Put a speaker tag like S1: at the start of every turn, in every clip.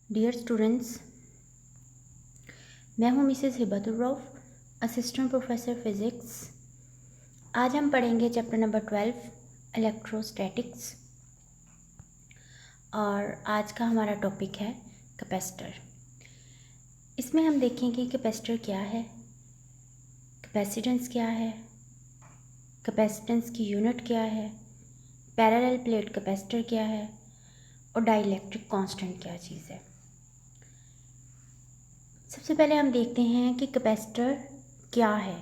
S1: Dear students, मैं हूं Mrs Hibatur Rauf, assistant professor physics. आज हम पढ़ेंगे चैप्टर नंबर 12 इलेक्ट्रोस्टैटिक्स और आज का हमारा टॉपिक है कैपेसिटर। इसमें हम देखेंगे कैपेसिटर क्या है, कैपेसिटेंस क्या है, कैपेसिटेंस की यूनिट क्या है, पैरेलल प्लेट कैपेसिटर क्या है और डाइलेक्ट्रिक कांस्टेंट क्या चीज़ है। सबसे पहले हम देखते हैं कि कैपेसिटर क्या है।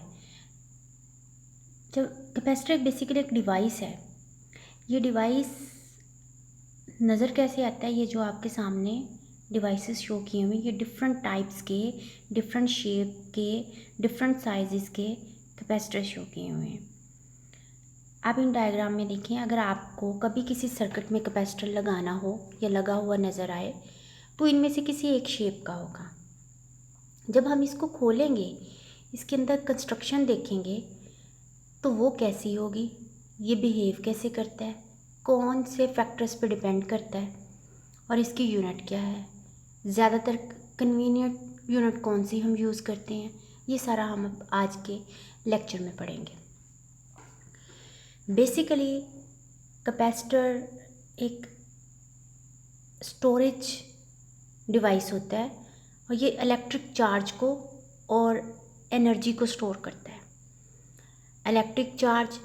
S1: जब कैपेसिटर बेसिकली एक डिवाइस है, ये डिवाइस नज़र कैसे आता है, ये जो आपके सामने डिवाइसेस शो किए हुए, ये डिफरेंट टाइप्स के, डिफरेंट शेप के, डिफरेंट साइजेस के कैपेसिटर शो किए हुए हैं। आप इन डायग्राम में देखें, अगर आपको कभी किसी सर्किट में कैपेसिटर लगाना हो या लगा हुआ नज़र आए तो इनमें से किसी एक शेप का होगा। जब हम इसको खोलेंगे, इसके अंदर कंस्ट्रक्शन देखेंगे तो वो कैसी होगी, ये बिहेव कैसे करता है, कौन से फैक्टर्स पे डिपेंड करता है और इसकी यूनिट क्या है, ज़्यादातर कन्वीनियंट यूनिट कौन सी हम यूज़ करते हैं, ये सारा हम अब आज के लेक्चर में पढ़ेंगे। बेसिकली कैपेसिटर एक स्टोरेज डिवाइस होता है और ये इलेक्ट्रिक चार्ज को और एनर्जी को स्टोर करता है। इलेक्ट्रिक चार्ज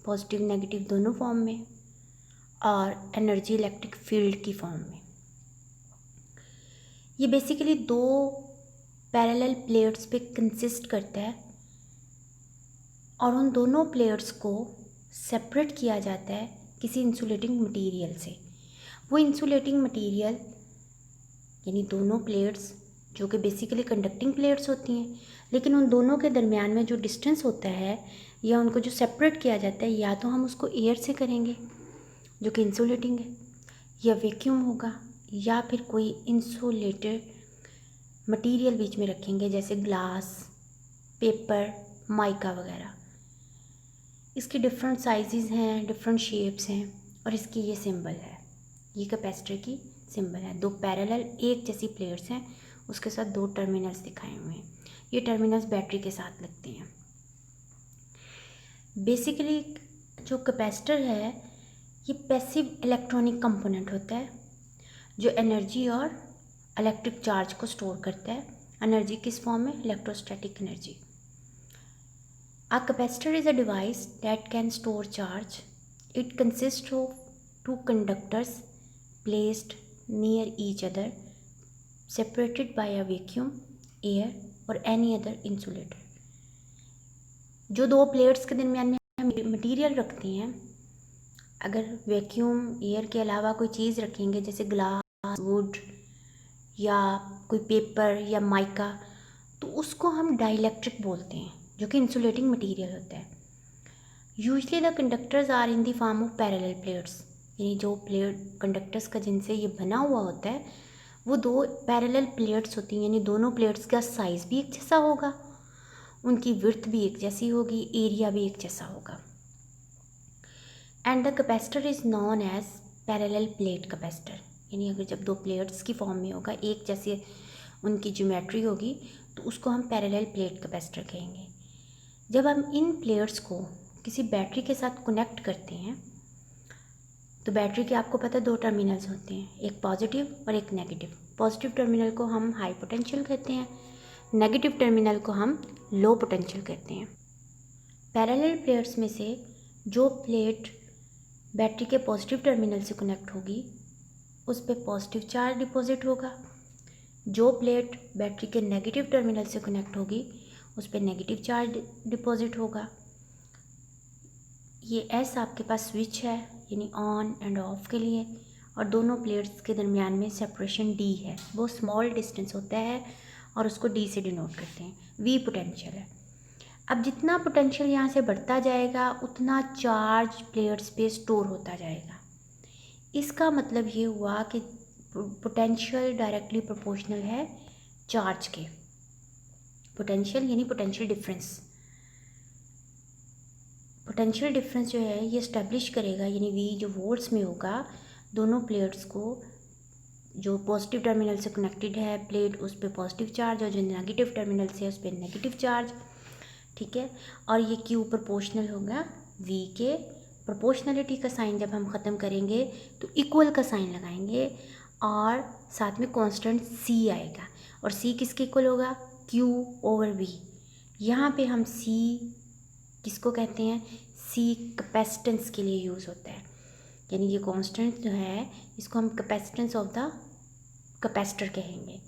S1: पॉजिटिव नेगेटिव दोनों फॉर्म में और एनर्जी इलेक्ट्रिक फील्ड की फॉर्म में। ये बेसिकली दो पैरेलल प्लेट्स पे कंसिस्ट करता है और उन दोनों प्लेट्स को सेपरेट किया जाता है किसी इंसुलेटिंग मटेरियल से। वो इंसुलेटिंग मटेरियल यानी दोनों प्लेट्स जो कि बेसिकली कंडक्टिंग प्लेट्स होती हैं, लेकिन उन दोनों के दरमियान में जो डिस्टेंस होता है या उनको जो सेपरेट किया जाता है, या तो हम उसको एयर से करेंगे जो कि इंसुलेटिंग है, या वैक्यूम होगा, या फिर कोई इंसुलेटेड मटेरियल बीच में रखेंगे जैसे ग्लास, पेपर, माइका वगैरह। इसके डिफरेंट साइजेस हैं, डिफरेंट शेप्स हैं और इसकी ये सिंबल है, ये कैपेसिटर की सिंबल है। दो पैरेलल एक जैसी प्लेट्स हैं, उसके साथ दो टर्मिनल्स दिखाए हुए हैं। ये टर्मिनल्स बैटरी के साथ लगते हैं। बेसिकली जो कैपेसिटर है ये पैसिव इलेक्ट्रॉनिक कंपोनेंट होता है जो एनर्जी और इलेक्ट्रिक चार्ज को स्टोर करता है। एनर्जी किस फॉर्म में? Electrostatic energy. A capacitor is a device that can store charge. It consists of two conductors placed near each other, separated by a vacuum, air or any other insulator. जो दो plates के दरमियान में हम material रखते हैं, अगर vacuum air के अलावा कोई चीज़ रखेंगे जैसे ग्लास, वुड या कोई पेपर या माइका, तो उसको हम डाइलेक्ट्रिक बोलते हैं जो कि इंसुलेटिंग मटेरियल होता है। Usually the conductors are in the form of parallel plates, यानी जो प्लेट कंडक्टर्स का जिनसे ये बना हुआ होता है वो दो पैरेलल प्लेट्स होती हैं, यानी दोनों प्लेट्स का साइज़ भी एक जैसा होगा, उनकी विड्थ भी एक जैसी होगी, एरिया भी एक जैसा होगा। And the capacitor is known as parallel plate capacitor, यानी अगर जब दो प्लेट्स की फॉर्म में होगा, एक जैसे उनकी ज्योमेट्री होगी, तो उसको हम पैरेलल प्लेट कैपेसिटर कहेंगे। जब हम इन प्लेट्स को किसी बैटरी के साथ कनेक्ट करते हैं तो बैटरी के आपको पता है दो टर्मिनल्स होते हैं, एक पॉजिटिव और एक नेगेटिव। पॉजिटिव टर्मिनल को हम हाई पोटेंशियल कहते हैं, नेगेटिव टर्मिनल को हम लो पोटेंशियल कहते हैं। पैरेलल प्लेट्स में से जो प्लेट बैटरी के पॉजिटिव टर्मिनल से कनेक्ट होगी उस पर पॉजिटिव चार्ज डिपॉजिट होगा, जो प्लेट बैटरी के नेगेटिव टर्मिनल से कनेक्ट होगी उस पर नेगेटिव चार्ज डिपॉजिट होगा। ये एस आपके पास स्विच है, यानी ऑन एंड ऑफ के लिए, और दोनों प्लेट्स के दरमियान में सेपरेशन डी है, वो स्मॉल डिस्टेंस होता है और उसको डी से डिनोट करते हैं। वी पोटेंशियल है। अब जितना पोटेंशियल यहाँ से बढ़ता जाएगा उतना चार्ज प्लेट्स पे स्टोर होता जाएगा। इसका मतलब ये हुआ कि पोटेंशियल डायरेक्टली प्रोपोर्शनल है चार्ज के। पोटेंशियल यानी पोटेंशियल डिफरेंस। पोटेंशियल डिफरेंस जो है ये इस्टेब्लिश करेगा, यानी वी जो वोल्ट्स में होगा, दोनों प्लेट्स को जो पॉजिटिव टर्मिनल से कनेक्टेड है प्लेट उस पर पॉजिटिव चार्ज और जो नेगेटिव टर्मिनल से उस पर नेगेटिव चार्ज, ठीक है। और ये Q प्रोपोर्शनल होगा V के। प्रोपोर्शनलिटी का साइन जब हम ख़त्म करेंगे तो इक्वल का साइन लगाएंगे और साथ में कांस्टेंट C आएगा, और C किसके इक्वल होगा, Q ओवर V। यहाँ पे हम C किसको कहते हैं, C कैपेसिटेंस के लिए यूज़ होता है, यानी ये कांस्टेंट जो है इसको हम कैपेसिटेंस ऑफ द कैपेसिटर कहेंगे।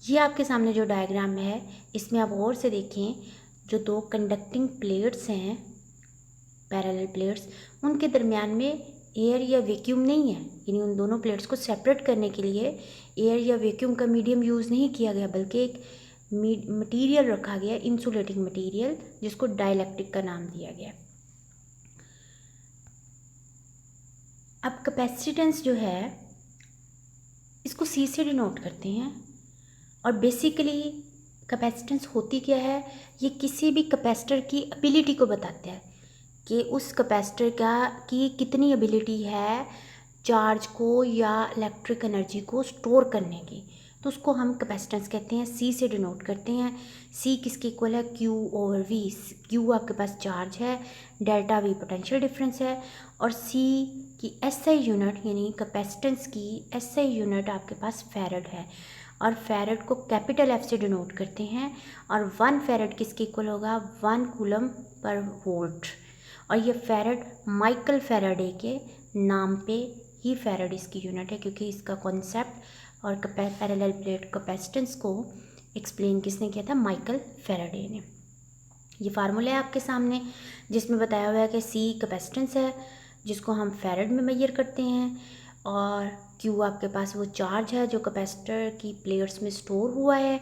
S1: ये आपके सामने जो डायग्राम है इसमें आप गौर से देखें, जो दो कंडक्टिंग प्लेट्स हैं पैरेलल प्लेट्स, उनके दरमियान में एयर या वैक्यूम नहीं है, यानी उन दोनों प्लेट्स को सेपरेट करने के लिए एयर या वैक्यूम का मीडियम यूज़ नहीं किया गया, बल्कि एक मटेरियल रखा गया, इंसुलेटिंग मटेरियल, जिसको डाइलेक्ट्रिक का नाम दिया गया। अब कैपेसिटेंस जो है इसको C से डिनोट करते हैं, और बेसिकली कैपेसिटेंस होती क्या है, ये किसी भी कैपेसिटर की एबिलिटी को बताता है कि उस कैपेसिटर की कितनी एबिलिटी है चार्ज को या इलेक्ट्रिक एनर्जी को स्टोर करने की, तो उसको हम कैपेसिटेंस कहते हैं, C से डिनोट करते हैं। C किसके इक्वल है, Q ओवर V। Q आपके पास चार्ज है, डेल्टा V पोटेंशियल डिफरेंस है, और C की SI यूनिट यानी कैपेसिटेंस की SI यूनिट आपके पास फैरड है, और फैरड को कैपिटल F से डिनोट करते हैं, और 1 फैरड किसके इक्वल होगा, 1 कूलम पर वोल्ट। और ये फैरड माइकल फैराडे के नाम पे ही फैरड इसकी यूनिट है, क्योंकि इसका कॉन्सेप्ट और पैरेलल प्लेट कैपेसिटेंस को एक्सप्लेन किसने किया था, माइकल फैराडे ने। ये फार्मूला है आपके सामने जिसमें बताया हुआ है कि C कैपेसिटेंस है जिसको हम फैरड में मेजर करते हैं, और Q आपके पास वो चार्ज है जो कैपेसिटर की प्लेट्स में स्टोर हुआ है,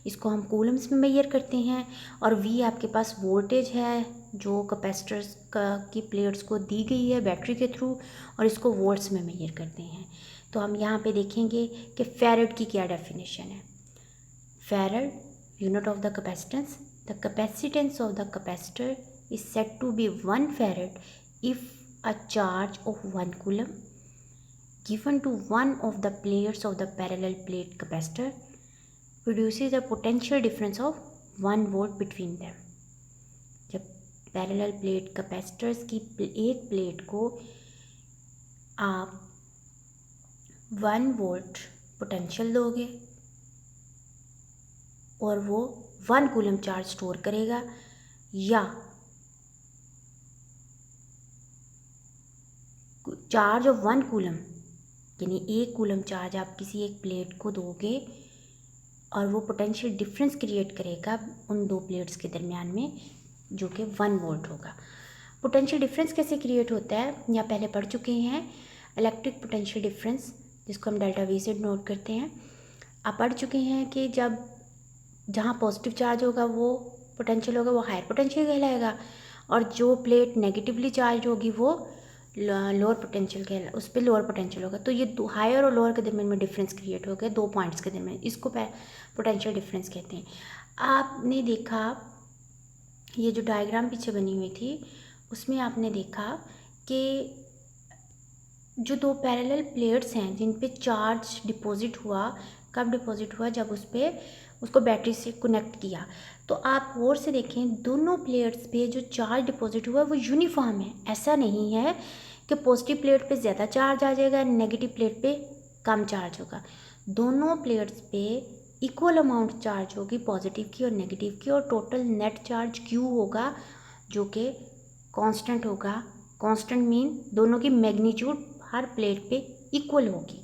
S1: इसको हम कूलम्स में मेजर करते हैं, और V आपके पास वोल्टेज है जो कैपेसिटर्स की प्लेट्स को दी गई है बैटरी के थ्रू, और इसको वोल्ट्स में मेजर करते हैं। तो हम यहाँ पे देखेंगे कि फैरड की क्या डेफिनेशन है। Farad unit of the capacitance, the capacitance of the capacitor is said to be 1 farad if a charge of 1 coulomb given to one of the plates of the parallel plate capacitor produces a potential difference of 1 volt between them। जब parallel plate capacitors की एक plate को आप 1 volt potential दोगे और वो 1 coulomb charge store करेगा, या चार्ज ऑफ 1 कूलम यानी 1 कूलम चार्ज आप किसी एक प्लेट को दोगे और वो पोटेंशियल डिफरेंस क्रिएट करेगा उन दो प्लेट्स के दरमियान में, जो कि 1 वोल्ट होगा। पोटेंशियल डिफरेंस कैसे क्रिएट होता है या पहले पढ़ चुके हैं, इलेक्ट्रिक पोटेंशियल डिफरेंस जिसको हम डेल्टा V से नोट करते हैं। आप पढ़ चुके हैं कि जब जहाँ पॉजिटिव चार्ज होगा वो पोटेंशियल होगा वो हायर पोटेंशियल कहलाएगा, और जो प्लेट नेगेटिवली चार्ज होगी वो लोअर पोटेंशियल कहला, उस पर लोअर पोटेंशियल होगा। तो ये हायर और लोअर के दरमियान में डिफरेंस क्रिएट हो गया 2 पॉइंट्स के दरमियान, इसको पोटेंशियल डिफरेंस कहते हैं। आपने देखा ये जो डायग्राम पीछे बनी हुई थी उसमें आपने देखा कि जो 2 पैरेलल प्लेट्स हैं जिन पे चार्ज डिपॉजिट हुआ, कब डिपॉजिट हुआ, जब उसको बैटरी से कनेक्ट किया। तो आप गौर से देखें दोनों प्लेट्स पे जो चार्ज डिपॉजिट हुआ वो यूनिफॉर्म है। ऐसा नहीं है कि पॉजिटिव प्लेट पे ज़्यादा चार्ज आ जाएगा, नेगेटिव प्लेट पे कम चार्ज होगा। दोनों प्लेट्स पे इक्वल अमाउंट चार्ज होगी, पॉजिटिव की और नेगेटिव की, और टोटल नेट चार्ज Q होगा जो कि कांस्टेंट होगा। कांस्टेंट मीन दोनों की मैग्नीट्यूड हर प्लेट पे इक्वल होगी।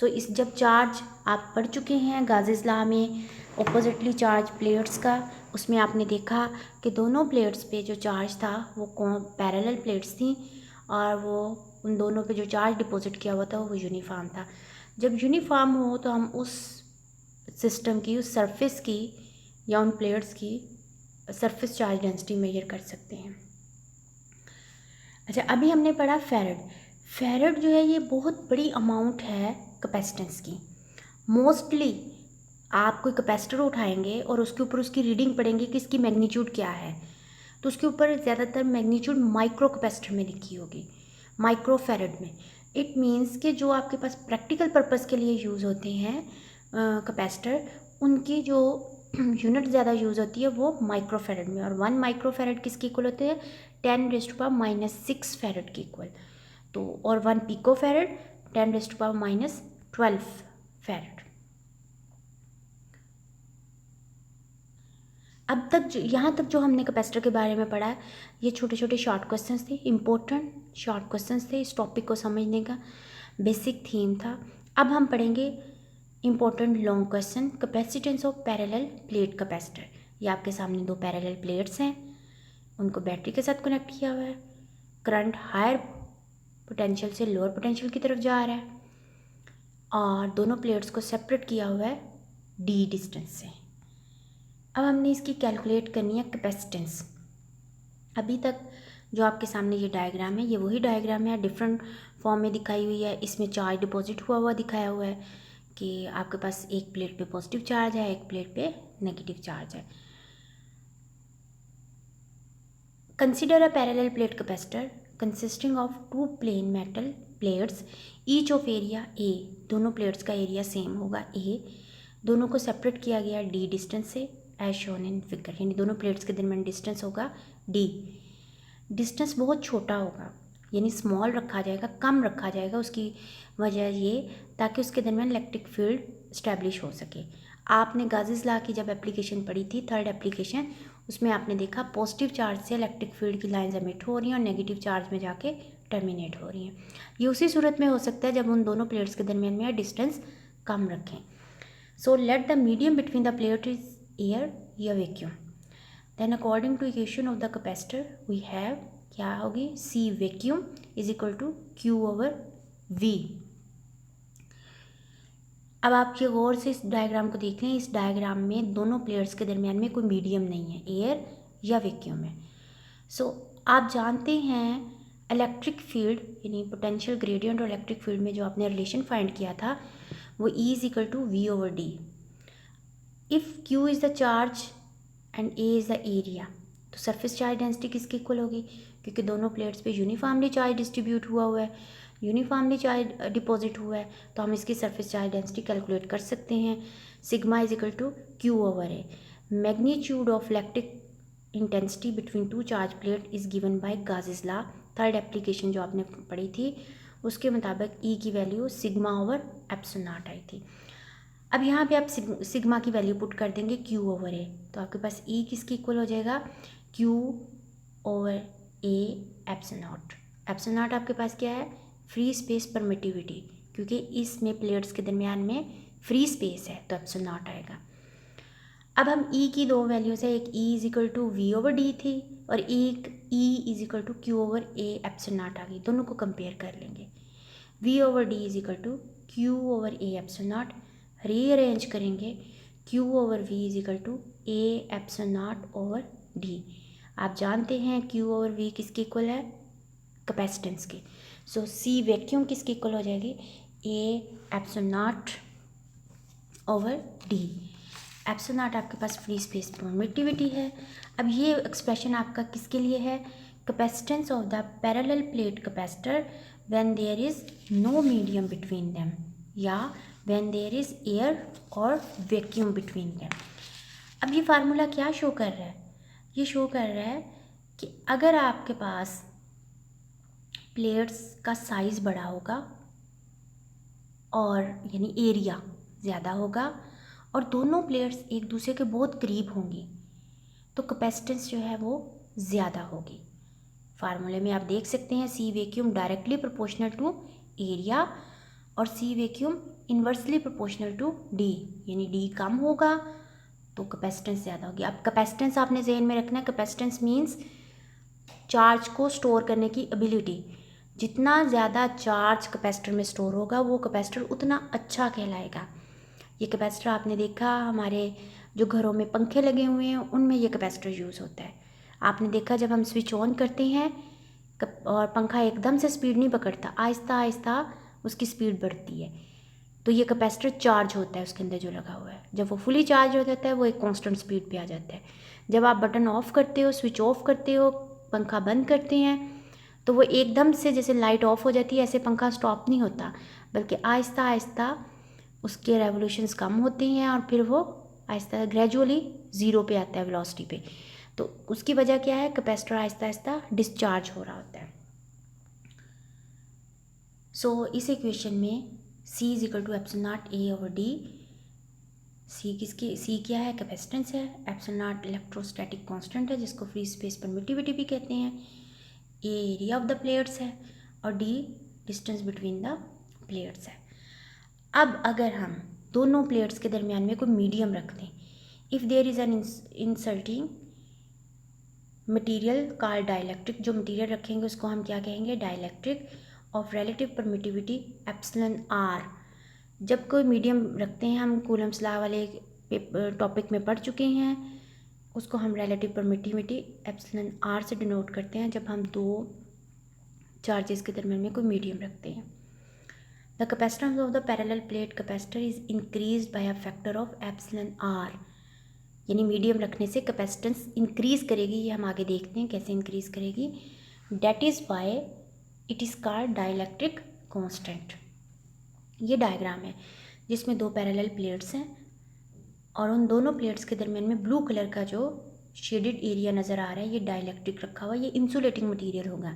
S1: इस जब चार्ज आप पढ़ चुके हैं गाज़ीज़ लॉ में ऑपोजिटली चार्ज प्लेट्स का, उसमें आपने देखा कि दोनों प्लेट्स पे जो चार्ज था वो पैरेलल प्लेट्स थी, और वो उन दोनों पे जो चार्ज डिपॉजिट किया हुआ था वो यूनिफॉर्म था। जब यूनिफॉर्म हो तो हम उस सिस्टम की, उस सरफेस की या उन प्लेट्स की सरफेस चार्ज डेंसिटी मेजर कर सकते हैं। अच्छा, अभी हमने पढ़ा फैरड। फैरड जो है ये बहुत बड़ी अमाउंट है कैपेसिटेंस की। मोस्टली आप कोई कैपेसिटर उठाएंगे और उसके ऊपर उसकी रीडिंग पढ़ेंगे कि इसकी मैग्नीट्यूड क्या है, तो उसके ऊपर ज़्यादातर मैग्नीट्यूड माइक्रो कैपेसिटर में लिखी होगी, माइक्रो फैरड में। इट मीन्स कि जो आपके पास प्रैक्टिकल पर्पस के लिए यूज़ होते हैं कैपेसिटर, उनकी जो यूनिट ज़्यादा यूज़ होती है वो माइक्रोफेरेड में, और 1 माइक्रोफेरेड किसके इक्वल होते हैं? 10⁻⁻6 फेरेड के इक्वल। तो और 1 पिकोफेरेड 10⁻⁻12 फेरेड। अब तक यहाँ तक जो हमने कैपेसिटर के बारे में पढ़ा है, ये छोटे छोटे शॉर्ट क्वेश्चंस थे, इम्पोर्टेंट शॉर्ट क्वेश्चंस थे, इस टॉपिक को समझने का बेसिक थीम था। अब हम पढ़ेंगे important long question, capacitance of parallel plate capacitor. ये आपके सामने 2 पैरेलल प्लेट्स हैं, उनको बैटरी के साथ कनेक्ट किया हुआ है, करंट हायर पोटेंशियल से लोअर पोटेंशियल की तरफ जा रहा है, और दोनों प्लेट्स को सेपरेट किया हुआ है डी डिस्टेंस से। अब हमने इसकी कैलकुलेट करनी है कैपेसिटेंस। अभी तक जो आपके सामने ये डायग्राम है, ये वही डायग्राम है, डिफरेंट फॉर्म में दिखाई हुई है। इसमें चार्ज डिपॉजिट हुआ हुआ दिखाया हुआ है कि आपके पास एक प्लेट पे पॉजिटिव चार्ज है, एक प्लेट पे नेगेटिव चार्ज है। Consider a parallel plate capacitor consisting of 2 plane metal plates each of area A. दोनों प्लेट्स का एरिया सेम होगा ए, दोनों को सेपरेट किया गया डी डिस्टेंस से एज शोन इन फिगर, यानी दोनों प्लेट्स के दरमियान डिस्टेंस होगा डी। डिस्टेंस बहुत छोटा होगा, यानी स्मॉल रखा जाएगा, कम रखा जाएगा। उसकी वजह ये ताकि उसके दरमियान इलेक्ट्रिक फील्ड इस्टेब्लिश हो सके। आपने गाज़ीज़ लॉ की जब एप्लीकेशन पढ़ी थी, 3rd एप्लीकेशन, उसमें आपने देखा पॉजिटिव चार्ज से इलेक्ट्रिक फील्ड की लाइंस एमिट हो रही हैं और नेगेटिव चार्ज में जाके टर्मिनेट हो रही हैं। ये उसी सूरत में हो सकता है जब उन दोनों प्लेट्स के दरमियान में डिस्टेंस कम रखें। So let the medium between the plate is air या vacuum. Then according to equation of the capacitor we have, क्या होगी, C vacuum is equal to Q/V। अब आप ये गौर से इस डायग्राम को देख लें। इस डायग्राम में दोनों प्लेट्स के दरमियान में कोई मीडियम नहीं है, एयर या वैक्यूम है। सो आप जानते हैं इलेक्ट्रिक फील्ड यानी पोटेंशियल ग्रेडियंट और इलेक्ट्रिक फील्ड में जो आपने रिलेशन फाइंड किया था वो E is equal to V/D। If Q is the charge and A is the area, तो सरफेस चार्ज डेंसिटी किसके इक्वल होगी? क्योंकि दोनों प्लेट्स पे यूनिफॉर्मली चार्ज डिस्ट्रीब्यूट हुआ हुआ है, यूनिफॉर्मली चार्ज डिपॉजिट हुआ है, तो हम इसकी सरफेस चार्ज डेंसिटी कैलकुलेट कर सकते हैं। Sigma is equal to Q/A। Magnitude of electric intensity between 2 charge plate is given by Gauss's law. 3rd application जो आपने पढ़ी थी उसके मुताबिक E की वैल्यू σ/ε0 आई थी। अब यहाँ पे आप सिग्मा की वैल्यू पुट कर देंगे Q/A, तो आपके पास E किसके इक्वल हो जाएगा? Q/A ε0। ε0 आपके पास क्या है? फ्री स्पेस परमिटिविटी, क्योंकि इसमें प्लेट्स के दरमियान में फ्री स्पेस है तो ε0 आएगा। अब हम E की 2 वैल्यूज़ है, एक E is equal to V/D थी और एक E is equal to Q/A ε0 आ गई। दोनों को कंपेयर कर लेंगे। V/D is equal to Q/A ε0, rearrange करेंगे Q/V is equal to A ε0/D। आप जानते हैं Q/V किसके इक्वल है? कैपेसिटेंस के। सो C वैक्यूम किसके इक्वल हो जाएगी? A ε0/D। ε0 आपके पास फ्री स्पेस परमिटिविटी है। अब ये एक्सप्रेशन आपका किसके लिए है? Capacitance of the parallel plate capacitor when there is no medium between them, या व्हेन देयर इज एयर और वैक्यूम बिटवीन देम। अब ये फार्मूला क्या शो कर रहा है? ये शो कर रहा है कि अगर आपके पास प्लेट्स का साइज़ बड़ा होगा और यानी एरिया ज़्यादा होगा और दोनों प्लेट्स एक दूसरे के बहुत करीब होंगी तो कैपेसिटेंस जो है वो ज़्यादा होगी। फार्मूले में आप देख सकते हैं C vacuum directly proportional to area और C vacuum inversely proportional to D, यानी D कम होगा तो कैपेसिटेंस ज़्यादा होगी। अब कैपेसिटेंस आपने ज़हन में रखना है, कैपेसिटेंस मीन्स चार्ज को स्टोर करने की एबिलिटी। जितना ज़्यादा चार्ज कैपेसिटर में स्टोर होगा वो कैपेसिटर उतना अच्छा कहलाएगा। ये कैपेसिटर आपने देखा हमारे जो घरों में पंखे लगे हुए हैं उनमें ये कैपेसिटर यूज़ होता है। आपने देखा जब हम स्विच ऑन करते हैं और पंखा एकदम से स्पीड नहीं पकड़ता, आहिस्ता आहिस्ता उसकी स्पीड बढ़ती है, तो ये कैपेसिटर चार्ज होता है उसके अंदर जो लगा हुआ है। जब वो फुली चार्ज हो जाता है वो एक कांस्टेंट स्पीड पे आ जाता है। जब आप बटन ऑफ़ करते हो, स्विच ऑफ करते हो, पंखा बंद करते हैं तो वो एकदम से जैसे लाइट ऑफ हो जाती है ऐसे पंखा स्टॉप नहीं होता, बल्कि आहिस्ता आहिस्ता उसके रेवोल्यूशंस कम होते हैं और फिर वो आहिस्ता ग्रेजुअली ज़ीरो पे आता है वेलोसिटी पे। तो उसकी वजह क्या है, कैपेसिटर आहिस्ता आहिस्ता डिस्चार्ज हो रहा होता है। सो इस इक्वेशन में C is equal to epsilon naught A over D। C क्या है, कैपेसिटेंस है। एप्सिलॉन नॉट इलेक्ट्रोस्टैटिक कांस्टेंट है जिसको फ्री स्पेस परमिटिविटी भी कहते हैं। A area of the plates है और D distance between the plates है। अब अगर हम दोनों प्लेट्स के दरमियान में कोई मीडियम रख दें, if there is an insulting material called dielectric, जो मटीरियल रखेंगे उसको हम क्या कहेंगे, dielectric of relative permittivity epsilon R। जब कोई मीडियम रखते हैं, हम कूलम्स लॉ वाले टॉपिक में पढ़ चुके हैं, उसको हम रिलेटिव परमिटिविटी एप्सिलॉन R से डिनोट करते हैं जब हम दो चार्जेस के दरमियान में कोई मीडियम रखते हैं। The capacitance of the parallel plate capacitor is increase by a factor of epsilon R। यानी मीडियम रखने से कैपेसिटेंस इंक्रीज़ करेगी, ये हम आगे देखते हैं कैसे इंक्रीज़ करेगी। That is why it is called dielectric constant. ये डायग्राम है जिसमें दो पैरेलल प्लेट्स हैं और उन दोनों प्लेट्स के दरमियान में ब्लू कलर का जो शेडेड एरिया नज़र आ रहा है, ये डाइलेक्ट्रिक रखा हुआ, ये इंसुलेटिंग मटीरियल होगा।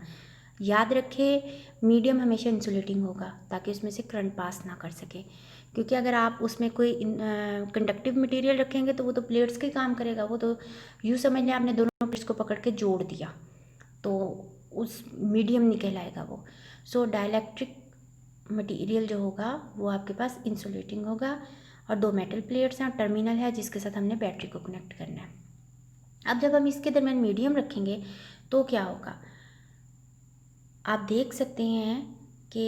S1: याद रखें, मीडियम हमेशा इंसुलेटिंग होगा ताकि उसमें से करंट पास ना कर सके, क्योंकि अगर आप उसमें कोई कंडक्टिव मटेरियल रखेंगे तो वो तो प्लेट्स के काम करेगा। वो तो यूँ समझ लें आपने दोनों प्लेट्स को पकड़ के जोड़ दिया, तो उस मीडियम नहीं कहलाएगा वो। सो डाइलेक्ट्रिक मटेरियल जो होगा वो आपके पास इंसुलेटिंग होगा और दो मेटल प्लेट्स हैं और टर्मिनल है जिसके साथ हमने बैटरी को कनेक्ट करना है। अब जब हम इसके दरमियान मीडियम रखेंगे तो क्या होगा, आप देख सकते हैं कि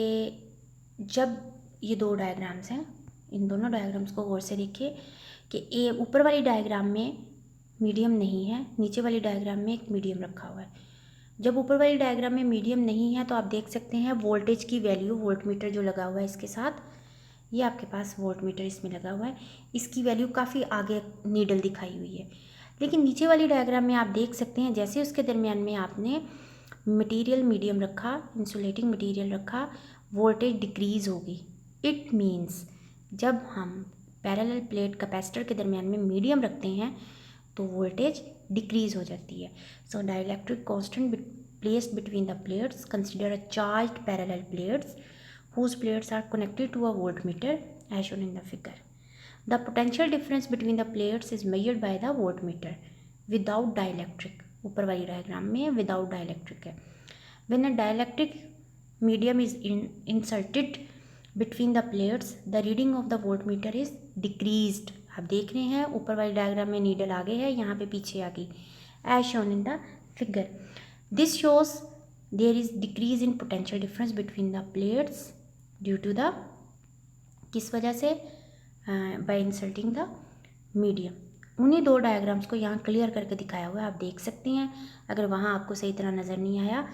S1: जब ये दो डायग्राम्स हैं, इन दोनों डायग्राम्स को गौर से देखिए कि ऊपर वाली डायग्राम में मीडियम नहीं है, नीचे वाली डायग्राम में एक मीडियम रखा हुआ है। जब ऊपर वाली डायग्राम में मीडियम नहीं है तो आप देख सकते हैं वोल्टेज की वैल्यू, वोल्ट मीटर जो लगा हुआ है इसके साथ, ये आपके पास वोल्ट मीटर इसमें लगा हुआ है, इसकी वैल्यू काफ़ी आगे नीडल दिखाई हुई है। लेकिन नीचे वाली डायग्राम में आप देख सकते हैं जैसे उसके दरमियान में आपने मटेरियल मीडियम रखा, इंसुलेटिंग मटेरियल रखा, वोल्टेज डिक्रीज़ होगी। इट मीन्स जब हम पैरेलल प्लेट कैपेसिटर के दरमियान में मीडियम रखते हैं तो वोल्टेज डिक्रीज़ हो जाती है। So dielectric constant placed between the plates consider a charged parallel plates whose plates are connected to a voltmeter as shown in the figure. The potential difference between the plates is measured by the voltmeter without dielectric. ऊपर वाली diagram में without dielectric है। When a dielectric medium is inserted between the plates, the reading of the voltmeter is decreased. आप देख रहे हैं ऊपर वाली डायग्राम में नीडल आगे है, यहाँ पे पीछे आ गई, as shown in the figure. This shows there is decrease in potential difference between the plates due to the, किस वजह से, बाय इंसल्टिंग द मीडियम। उन्हीं दो डायग्राम्स को यहाँ क्लियर करके दिखाया हुआ है, आप देख सकते हैं। अगर वहाँ आपको सही तरह नज़र नहीं आया,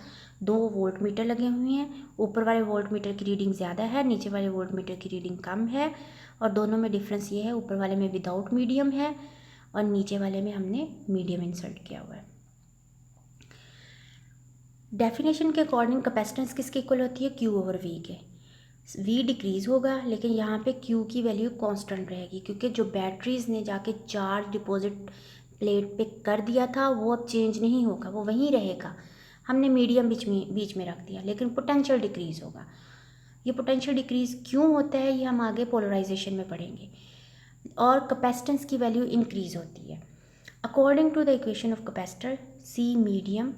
S1: दो वोल्ट मीटर लगे हुए हैं, ऊपर वाले वोल्ट मीटर की रीडिंग ज़्यादा है, नीचे वाले वोल्ट मीटर की रीडिंग कम है, और दोनों में डिफरेंस ये है, ऊपर वाले में विदाउट मीडियम है और नीचे वाले में हमने मीडियम इंसर्ट किया हुआ है। डेफिनेशन के अकॉर्डिंग कैपेसिटेंस किसके इक्वल होती है, Q ओवर V के। V डिक्रीज़ होगा लेकिन यहाँ पे Q की वैल्यू कांस्टेंट रहेगी, क्योंकि जो बैटरीज़ ने जाके चार्ज डिपॉजिट प्लेट पे कर दिया था वो अब चेंज नहीं होगा, वो वहीं रहेगा। हमने मीडियम बीच में रख दिया, लेकिन पोटेंशियल डिक्रीज़ होगा। ये पोटेंशियल डिक्रीज़ क्यों होता है ये हम आगे पोलराइजेशन में पढ़ेंगे। और कैपेसिटेंस की वैल्यू इंक्रीज़ होती है according to the equation of capacitor C medium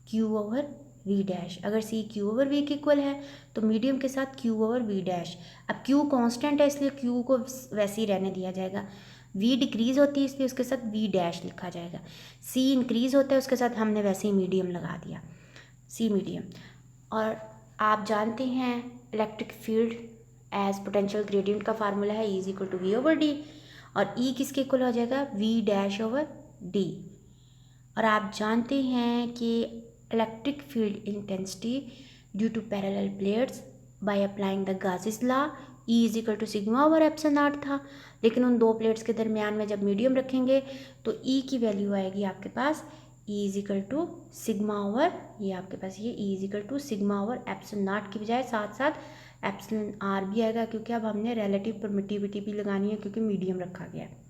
S1: Q over V dash. अगर C Q ओवर V के इक्वल है तो मीडियम के साथ Q ओवर V डैश। अब Q कांस्टेंट है इसलिए Q को वैसे ही रहने दिया जाएगा। V डिक्रीज़ होती है इसलिए उसके साथ V डैश लिखा जाएगा। C इंक्रीज़ होता है उसके साथ हमने वैसे ही मीडियम लगा दिया, C मीडियम। और आप जानते हैं electric field as potential gradient का फार्मूला है E is equal to V over D, और E किसके इक्वल हो जाएगा, V डैश ओवर D। और आप जानते हैं कि electric field intensity due to parallel plates by applying the Gauss's law E is equal to sigma over epsilon naught था, लेकिन उन दो प्लेट्स के दरमियान में जब मीडियम रखेंगे तो E की वैल्यू आएगी आपके पास E is equal to sigma over, ये आपके पास ये E is equal to sigma over epsilon naught की बजाय साथ साथ एप्सिलॉन आर भी आएगा, क्योंकि अब हमने रिलेटिव परमिटिविटी भी लगानी है क्योंकि मीडियम रखा गया है।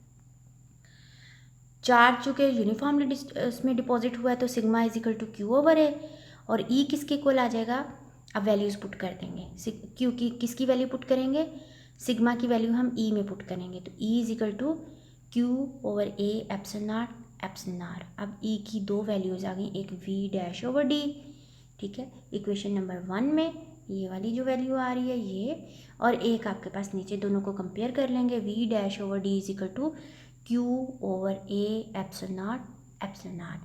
S1: चार्ज चूँकि यूनिफॉर्मली इसमें डिपॉजिट हुआ है तो sigma is equal to Q over है, और ई किसके इक्वल आ जाएगा, अब वैल्यूज़ पुट कर देंगे। क्यू की किसकी वैल्यू पुट करेंगे, सिग्मा की वैल्यू हम ई में पुट करेंगे, तो E is equal to Q over A epsilon naught epsilon R. अब ई की दो वैल्यूज़ आ गई, एक वी डैश ओवर डी, ठीक है, इक्वेशन नंबर 1 में ये वाली जो वैल्यू आ रही है ये, और एक आपके पास नीचे, दोनों को कंपेयर कर लेंगे, V dash over D is equal to Q over A epsilon naught epsilon R.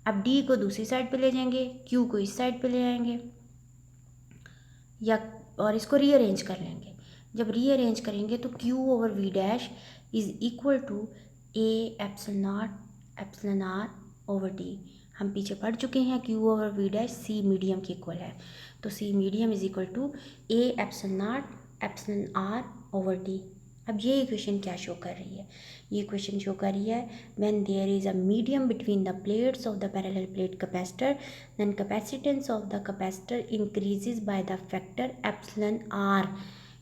S1: अब डी को दूसरी साइड पे ले जाएंगे, क्यू को इस साइड पे ले आएंगे, या और इसको रीअरेंज कर लेंगे। जब रीअरेंज करेंगे तो Q over V dash is equal to A epsilon naught epsilon R over D. हम पीछे पढ़ चुके हैं Q over V dash C medium के इक्वल है, तो C medium is equal to A epsilon naught epsilon R over D. अब ये इक्वेशन क्या शो कर रही है, ये इक्वेशन शो कर रही है when there is a medium between the plates of the parallel plate capacitor then capacitance of the capacitor increases by the factor epsilon R.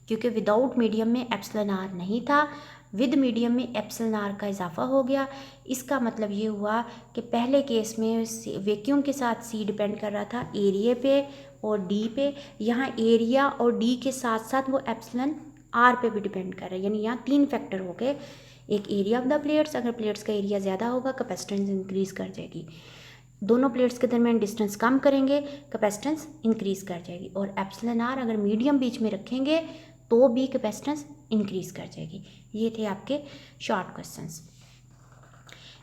S1: क्योंकि विदाउट मीडियम में एप्सिलॉन आर नहीं था, विद मीडियम में epsilon R का इजाफा हो गया। इसका मतलब ये हुआ कि पहले केस में वैक्यूम के साथ सी डिपेंड कर रहा था एरिया पे और डी पे, यहाँ एरिया और डी के साथ साथ वो एप्सिलॉन आर पे भी डिपेंड कर रहा है, यानी यहाँ 3 फैक्टर हो गए। एक एरिया ऑफ द प्लेट्स, अगर प्लेट्स का एरिया ज़्यादा होगा कैपेसिटेंस इंक्रीज़ कर जाएगी, दोनों प्लेट्स के दरमियान डिस्टेंस कम करेंगे कैपेसिटेंस इंक्रीज़ कर जाएगी, और एप्सिलॉन आर अगर मीडियम बीच में रखेंगे तो भी कैपेसिटेंस इंक्रीज़ कर जाएगी। ये थे आपके शॉर्ट क्वेश्चंस।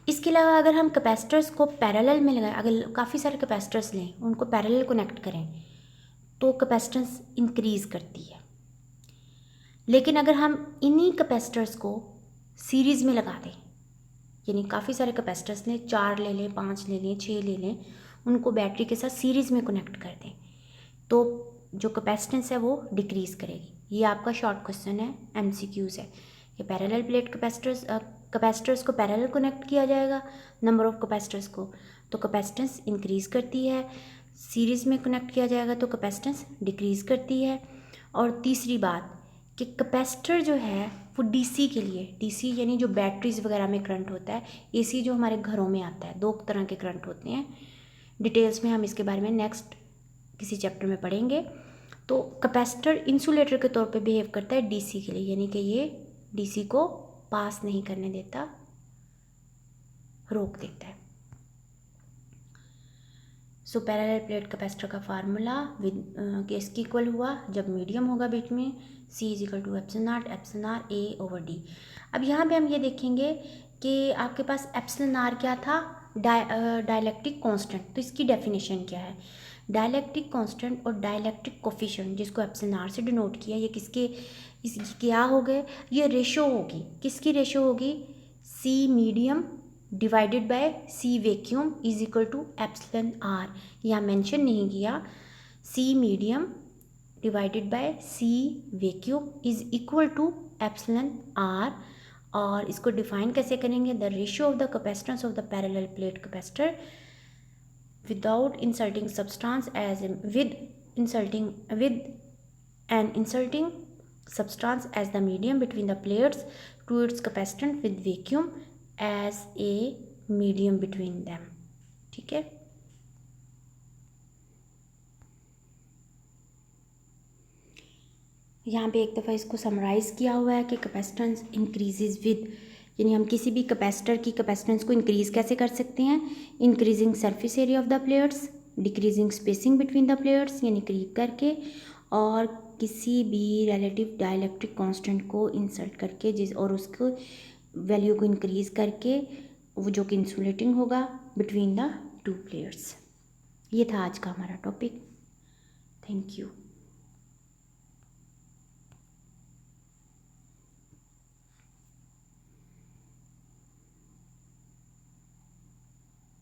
S1: इसके अलावा अगर हम कैपेसिटर्स को पैरेलल में लगाएं, अगर काफ़ी सारे कैपेसिटर्स लें उनको पैरेलल कनेक्ट करें तो कैपेसिटेंस इंक्रीज़ करती है। लेकिन अगर हम इन्हीं कैपेसिटर्स को सीरीज़ में लगा दें, यानी काफ़ी सारे कैपेसिटर्स लें, 4 ले लें, 5 ले लें, 6 ले लें, उनको बैटरी के साथ सीरीज़ में कनेक्ट कर दें तो जो कैपेसिटेंस है वो डिक्रीज़ करेगी। ये आपका शॉर्ट क्वेश्चन है, MCQs है। ये पैरेलल प्लेट कैपेसिटर्स को पैरेलल कनेक्ट किया जाएगा, नंबर ऑफ कैपेसिटर्स को, तो कैपेसिटेंस इंक्रीज़ करती है। सीरीज़ में कनेक्ट किया जाएगा तो कैपेसिटेंस डिक्रीज़ करती है। और तीसरी बात कि कैपेसिटर जो है वो DC के लिए, DC यानी जो बैटरीज वगैरह में करंट होता है, AC जो हमारे घरों में आता है, 2 तरह के करंट होते हैं। डिटेल्स में हम इसके बारे में नेक्स्ट किसी चैप्टर में पढ़ेंगे। तो कैपेसिटर इंसुलेटर के तौर पे बिहेव करता है DC के लिए, यानी कि ये DC को पास नहीं करने देता, रोक देता है। सो पैरेलल प्लेट कैपेसिटर का फार्मूला किसकी इक्वल हुआ, जब मीडियम होगा बीच में, C is equal to epsilon naught epsilon R A over D. अब यहाँ पे हम ये देखेंगे कि आपके पास एप्सिलॉन आर क्या था, डाइलेक्ट्रिक कांस्टेंट। तो इसकी डेफिनेशन क्या है, डाइलेक्ट्रिक कांस्टेंट और डाइलेक्ट्रिक कोफिशिएंट जिसको एप्सिलॉन आर से डिनोट किया, ये किसके क्या हो गए, ये रेशो होगी, किसकी रेशो होगी, C medium divided by C vacuum is equal to epsilon R. यहाँ मेंशन नहीं किया, C medium divided by C vacuum is equal to epsilon R. और इसको डिफाइन कैसे करेंगे, the ratio of the capacitance of the parallel plate capacitor without inserting substance as with an inserting substance as the medium between the plates to its capacitance with vacuum as a medium between them। ठीक है, यहाँ पे एक दफ़ा इसको summarise किया हुआ है कि कैपेसिटेंस इंक्रीजेज विद, यानी हम किसी भी कैपेसिटर की कैपेसिटेंस को इंक्रीज़ कैसे कर सकते हैं, increasing surface area of the plates, decreasing spacing between the plates यानी क्रीप करके, और किसी भी रिलेटिव डाइलेक्ट्रिक कांस्टेंट को इंसर्ट करके और उसको वैल्यू को इंक्रीज़ करके, वो जो कि इंसुलेटिंग होगा बिटवीन द 2 प्लेट्स। ये था आज का हमारा टॉपिक। Thank you.